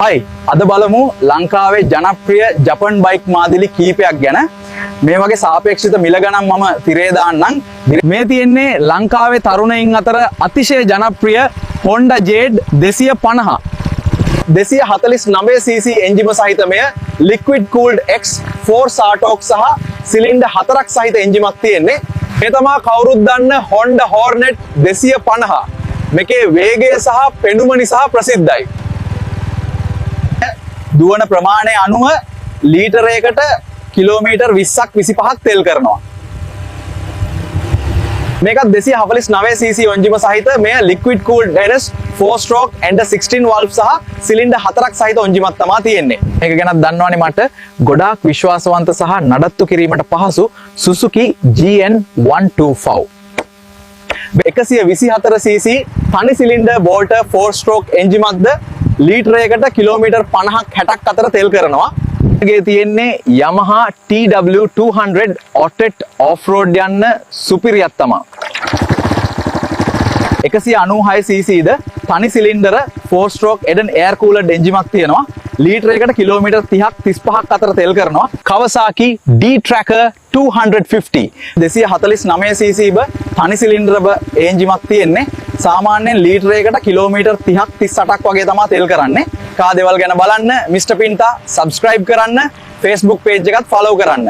හයි අද බලමු ලංකාවේ ජනප්‍රිය ජපන් බයික් මාදිලි කීපයක් ගැන. මේ වගේ සාපේක්ෂිත මිල ගණන් මම තිරේ දාන්නම්. මේ තියෙන්නේ ලංකාවේ තරුණයින් අතර අතිශය ජනප්‍රිය Honda Jade 250. 249cc එන්ජිම සහිත මෙය liquid cooled X4 Sartok සහ සිලින්ඩර් 4ක් සහිත එන්ජිමක් තියෙන්නේ. මේ තමයි කවුරුත් දන්න Honda Hornet 250. මේකේ වේගය සහ පෙනුම නිසා ප්‍රසිද්ධයි. දුවන ප්‍රමාණය අනුව ලීටරයකට කිලෝමීටර් 20ක් 25ක් තෙල් කරනවා. මේකත් 249cc එන්ජිම සහිත මෙය liquid cooled NS 4 stroke and 16 valve සහ සිලින්ඩර් 4ක් සහිත එන්ජිමක් තමයි තියෙන්නේ. මේක ගැන දන්නවනේ මට ගොඩාක් විශ්වාසවන්ත සහ නඩත්තු කිරීමට පහසු Suzuki GN125. 124cc තනි සිලින්ඩර් බෝල්ට 4 stroke එන්ජිමක්ද ලීටරයකට කිලෝමීටර් 50ක් 60ක් අතර තෙල් කරනවා. ඒකේ තියෙන්නේ Yamaha TW200 Otet off-road යන්න සුපිරියක් තමයි. 196cc ද තනි cylinder 4 stroke Eden air cooled එන්ජිමක් තියෙනවා. ලීටරයකට කිලෝමීටර් 30ක් 35ක් අතර තෙල් කරනවා. Kawasaki D-Tracker 250 249cc තනි සිලින්ඩර එන්ජිමක් තියෙන්නේ. සාමාන්‍යයෙන් ලීටරයකට කිලෝමීටර් 30ක් 38ක් වගේ තමයි තෙල් කරන්නේ. කා දේවල් ගැන බලන්න මිස්ටර් පින්ටා subscribe කරන්න, Facebook page එකත් follow කරන්න.